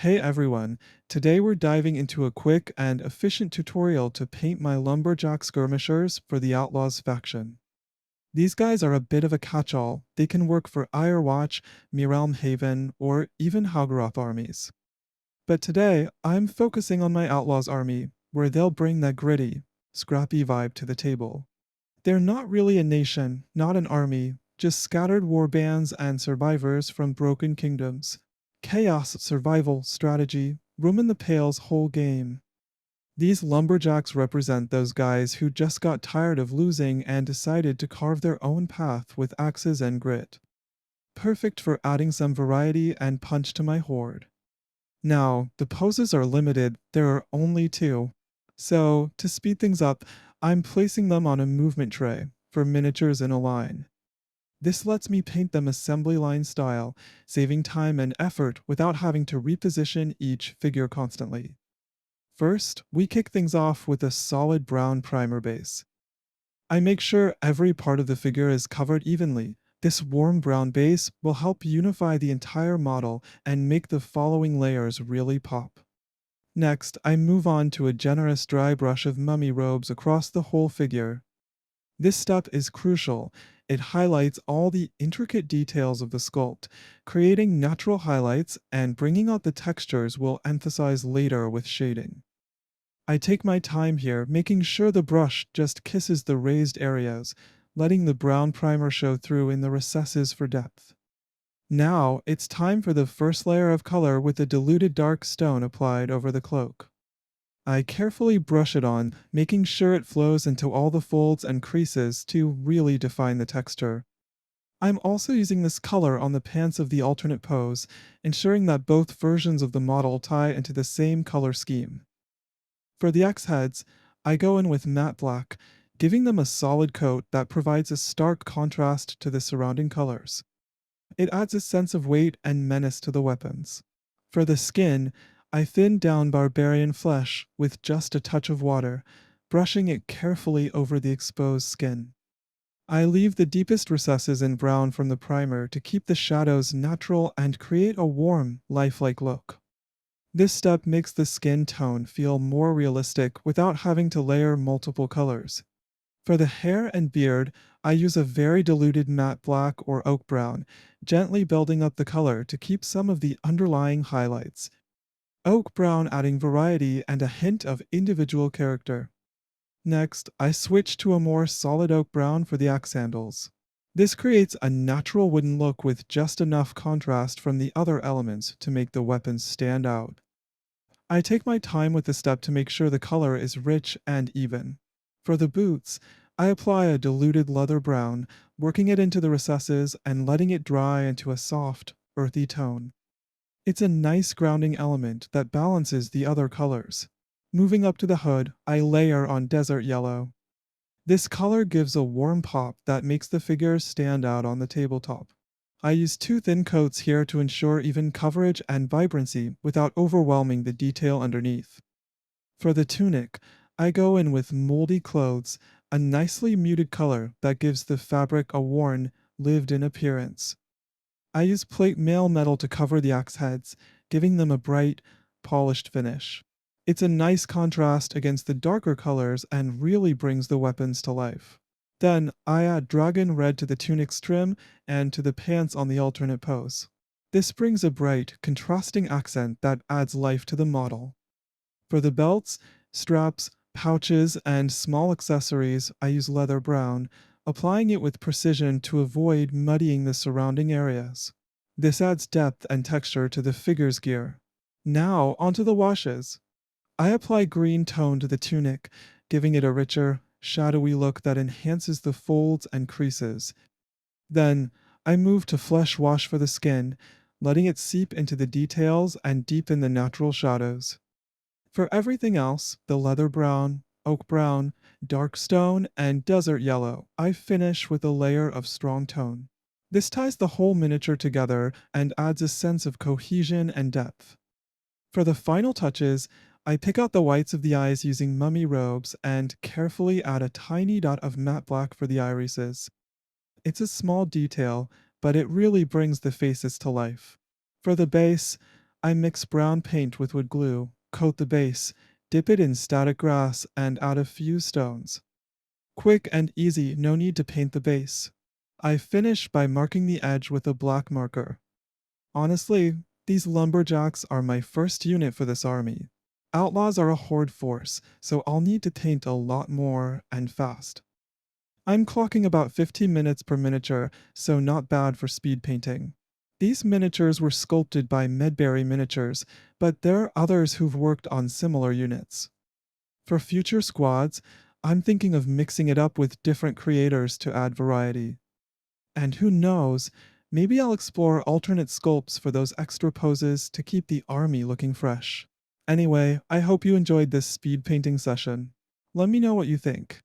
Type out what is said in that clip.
Hey everyone, today we're diving into a quick and efficient tutorial to paint my Lumberjack Skirmishers for the Outlaws faction. These guys are a bit of a catch-all. They can work for Ironwatch, Mirelm Haven, or even Halgaroth armies. But today, I'm focusing on my Outlaws army, where they'll bring that gritty, scrappy vibe to the table. They're not really a nation, not an army, just scattered warbands and survivors from broken kingdoms. Chaos, survival, strategy, room in the pale's whole game. These lumberjacks represent those guys who just got tired of losing and decided to carve their own path with axes and grit. Perfect for adding some variety and punch to my horde. Now, the poses are limited, there are only two. So, to speed things up, I'm placing them on a movement tray for miniatures in a line. This lets me paint them assembly line style, saving time and effort without having to reposition each figure constantly. First, we kick things off with a solid brown primer base. I make sure every part of the figure is covered evenly. This warm brown base will help unify the entire model and make the following layers really pop. Next, I move on to a generous dry brush of mummy robes across the whole figure. This step is crucial. It highlights all the intricate details of the sculpt, creating natural highlights and bringing out the textures we'll emphasize later with shading. I take my time here, making sure the brush just kisses the raised areas, letting the brown primer show through in the recesses for depth. Now, it's time for the first layer of color with a diluted dark stone applied over the cloak. I carefully brush it on, making sure it flows into all the folds and creases to really define the texture. I'm also using this color on the pants of the alternate pose, ensuring that both versions of the model tie into the same color scheme. For the X heads, I go in with matte black, giving them a solid coat that provides a stark contrast to the surrounding colors. It adds a sense of weight and menace to the weapons. For the skin, I thin down barbarian flesh with just a touch of water, brushing it carefully over the exposed skin. I leave the deepest recesses in brown from the primer to keep the shadows natural and create a warm, lifelike look. This step makes the skin tone feel more realistic without having to layer multiple colors. For the hair and beard, I use a very diluted matte black or oak brown, gently building up the color to keep some of the underlying highlights. Oak brown adding variety and a hint of individual character. Next, I switch to a more solid oak brown for the axe handles. This creates a natural wooden look with just enough contrast from the other elements to make the weapons stand out. I take my time with the step to make sure the color is rich and even. For the boots, I apply a diluted leather brown, working it into the recesses and letting it dry into a soft, earthy tone. It's a nice grounding element that balances the other colors. Moving up to the hood, I layer on desert yellow. This color gives a warm pop that makes the figures stand out on the tabletop. I use two thin coats here to ensure even coverage and vibrancy without overwhelming the detail underneath. For the tunic, I go in with moldy clothes, a nicely muted color that gives the fabric a worn, lived-in appearance. I use plate mail metal to cover the axe heads, giving them a bright, polished finish. It's a nice contrast against the darker colors and really brings the weapons to life. Then I add dragon red to the tunic's trim and to the pants on the alternate pose. This brings a bright, contrasting accent that adds life to the model. For the belts, straps, pouches, and small accessories, I use leather brown, applying it with precision to avoid muddying the surrounding areas. This adds depth and texture to the figure's gear. Now, onto the washes. I apply green tone to the tunic, giving it a richer, shadowy look that enhances the folds and creases. Then, I move to flesh wash for the skin, letting it seep into the details and deepen the natural shadows. For everything else, the leather brown, oak brown, dark stone, and desert yellow, I finish with a layer of strong tone. This ties the whole miniature together and adds a sense of cohesion and depth. For the final touches, I pick out the whites of the eyes using mummy robes and carefully add a tiny dot of matte black for the irises. It's a small detail, but it really brings the faces to life. For the base, I mix brown paint with wood glue, coat the base, dip it in static grass, and add a few stones. Quick and easy, no need to paint the base. I finish by marking the edge with a black marker. Honestly, these lumberjacks are my first unit for this army. Outlaws are a horde force, so I'll need to paint a lot more and fast. I'm clocking about 15 minutes per miniature, so not bad for speed painting. These miniatures were sculpted by Medbury Miniatures, but there are others who've worked on similar units. For future squads, I'm thinking of mixing it up with different creators to add variety. And who knows, maybe I'll explore alternate sculpts for those extra poses to keep the army looking fresh. Anyway, I hope you enjoyed this speed painting session. Let me know what you think.